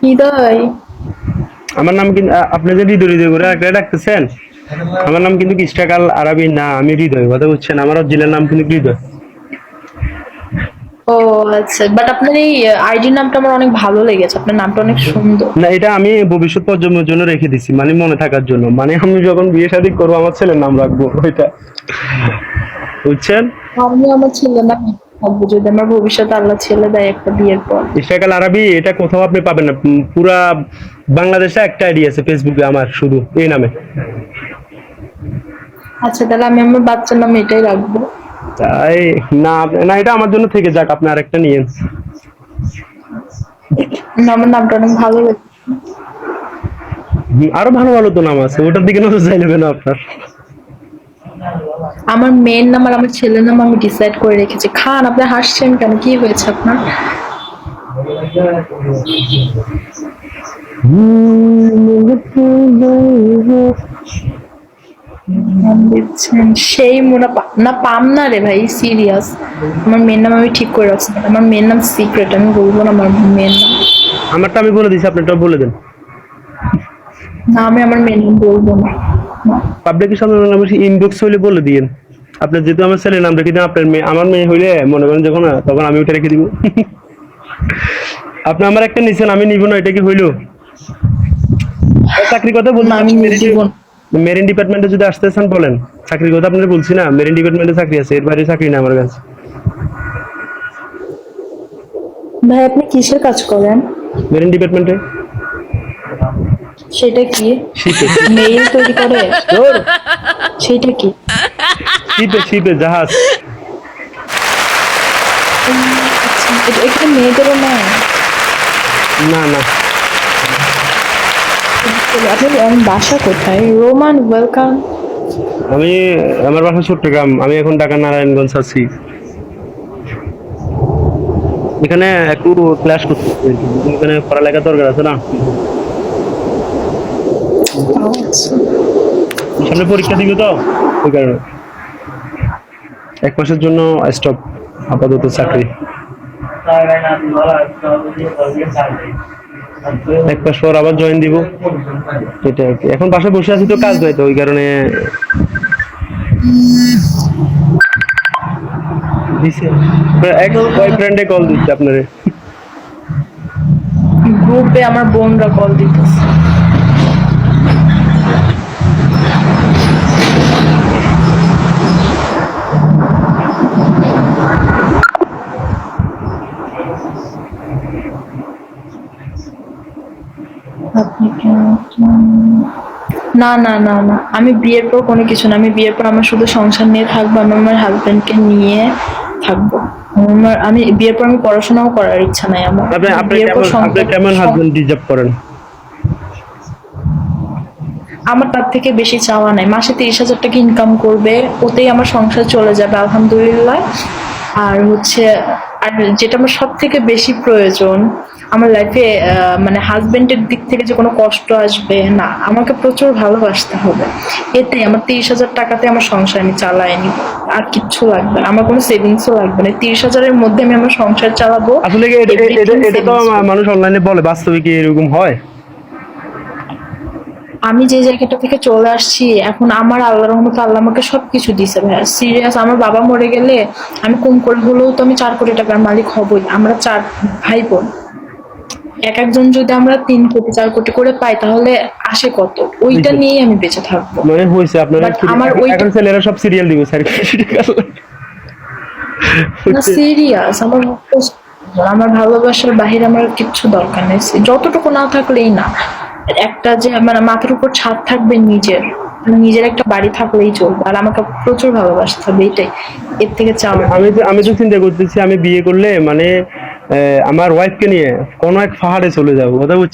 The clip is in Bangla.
হৃদয়। আমার নাম কিন্তু আপনি যে হৃদয় হৃদয় করে একটা ডাকতেছেন, আমার নাম কিন্তু ইস্টাকাল আরবি না, আমি হৃদয়, কথা বুঝছেন? আমার অরিজিনাল নাম কিন্তু হৃদয়। ও আচ্ছা, বাট আপনার এই আইডি নামটা আমার অনেক ভালো লেগেছে, আপনার নামটা অনেক সুন্দর। না, এটা আমি ভবিষ্যৎ প্রজন্মের জন্য রেখে দিছি, মানে মনে থাকার জন্য, মানে আমি যখন বিয়ে শাদী করবো আমার ছেলের নাম রাখবো ওইটা, বুঝছেন? আমি আমার ছেলে নাম থাকবো যদি আমার ভবিষ্যতে আল্লাহ ছেলে দেয় একটা বিয়ের পর। ইস্টাকাল আরবি এটা কোথাও আপনি পাবেন না, পুরা বাংলাদেশে একটা আইডি আছে ফেসবুকে আমার, শুধু এই নামে। আচ্ছা, তাহলে আমি আমার বাচ্চার নাম এটাই রাখবো। তাই না, না এটা আমার জন্য থেকে যাক, আপনি আরেকটা নিয়েন। না, আমার নামটা অনেক ভালো লাগে। আরো ভালো ভালো তো নাম আছে, ওটার দিকে নজর চাইলে না আপনার। আমার মেয়ের নাম আর আমার ছেলের নাম আমি ডিসাইড করে রেখেছি। খান, আপনি হাসছেন কেন? কি হয়েছে আপনার? নাম দিচ্ছেন সেই না পাম না রে ভাই, সিরিয়াস। আমার মেয়ের নাম আমি ঠিক করে রাখছি, আমার মেয়ের নাম সিক্রেট, আমি বলবো না আমার মেয়ের নাম। আমারটা আমি বলে দিছি, আপনারটা বলে দেন। না, আমি আমার মেয়ের নাম বলবো না। পাবলিকের সামনে ইনবক্স হইলে বলে দিয়েন। আপনার যেহেতু আমার ছেলের নাম রেখে দিন, আপনার মেয়ে আমার মেয়ে হইলে মনে করেন যখন, তখন আমি ওটা রেখে দিব। আপনি আমার একটা নিছেন, আমি নিব না, এটা কি হইলো? চাকরির কথা বলছি, না, আমি জীবন মেরিন ডিপার্টমেন্টে যদি আসতেছেন বলেন। চাকরির কথা আপনাদের বলছি না, মেরিন ডিপার্টমেন্টে চাকরি আছে, এর বাইরে চাকরি না আমার কাছে। ভাই, আপনি কিসের কাজ করেন? মেরিন ডিপার্টমেন্টে। সেটা কি? শিপে। মেইল তৈরি করে? ধুর, সেটা কি? শিপে শিপে জাহাজ। আচ্ছা, এখানে মেয়েদেরও নেয়? না না, আপনার বাসা কোথায়? Roman, welcome. আমি, আমার বাসা চট্টগ্রাম, আমি এখন ঢাকা নারায়ণগঞ্জ আছি। এখানে একটু ক্লাস করতে, এখানে পড়ালেখা দরকার আছে না। আচ্ছা। সামনে পরীক্ষা দিবে তো, ওই কারণে 1 মাসের জন্য স্টপ, আপাতত চাকরি। 1 মাস পর আবার জয়েন দিব, এটা আর কি। এখন বাসায় বসে আছি তো, কাজ নাই তো, ওই কারণে দিছে। এক বয়ফ্রেন্ডে কল দিচ্ছে আপনারে। গ্রুপে আমার বোনরা কল দিতেছে। আপনি না না না না, আমি বিয়ের পর কোনো কিছু না। আমি বিয়ের পর আমার শুধু সংসার নিয়ে থাকবো, আমি আমার হাজবেন্ডকে নিয়ে থাকবো। আমি বিয়ের পর আমি পড়াশোনাও করার ইচ্ছা নাই আমার। আপনি আপনি বিয়ের পর কেমন, আপনি কেমন হাজবেন্ড ডিজার্ভ করেন? আমার তার থেকে বেশি চাওয়া নাই। মাসে 30,000 টাকা ইনকাম করবে, ওতেই আমার সংসার চলে যাবে আলহামদুলিল্লাহ। আর হচ্ছে, আর যেটা আমার সব থেকে বেশি প্রয়োজন আমার লাইফে, মানে হাজবেন্ডের দিক থেকে যে কোনো কষ্ট আসবে না, আমাকে প্রচুর ভালোবাসতে হবে। এতে আমার 30,000 টাকাতে আমার সংসার আমি চালাই নিব, আর কিচ্ছু লাগবে না, আমার কোনো সেভিংসও লাগবে না। 30,000-এর মধ্যে আমি আমার সংসার চালাবো। আসলে কি এটা তো মানুষ অনলাইনে বলে, বাস্তবে কি এরকম হয়? আমি যে জায়গাটা থেকে চলে আসছি এখন, আমার আল্লাহর রহমতে আল্লাহ আমাকে সবকিছু দিছে ভাইয়া, সিরিয়াস। আমার বাবা মরে গেলে আমি কম করে হলেও তো আমি 4 কোটি টাকার মালিক হবই। আমরা 4 ভাই বোন, এক একজন যদি আমরা 3 কোটি 4 কোটি করে পাই তাহলে আসে কত? ওইটা নিয়েই আমি বেঁচে থাকবো। মানে হয়েছে আপনার, বাট আমার ওইটা এখন ছেলেরা সব সিরিয়াল দিবে স্যার। না, সিরিয়াস। আমার ভালোবাসার বাহিরে আমার কিচ্ছু দরকার নেই, যতটুকু না থাকলেই না। একটা যে মানে মাথার উপর ছাদ থাকবে, নিজের নিজের একটা বাড়ি থাকলেই চলবে, আর আমাকে প্রচুর ভালোবাসতে হবে, এটাই। এর থেকে চাওয়া আমি তো চিন্তা করতেছি, আমি বিয়ে করলে মানে আমার ওয়াইফকে নিয়ে কোনো এক পাহাড়ে চলে যাবো, কথা বুঝছি।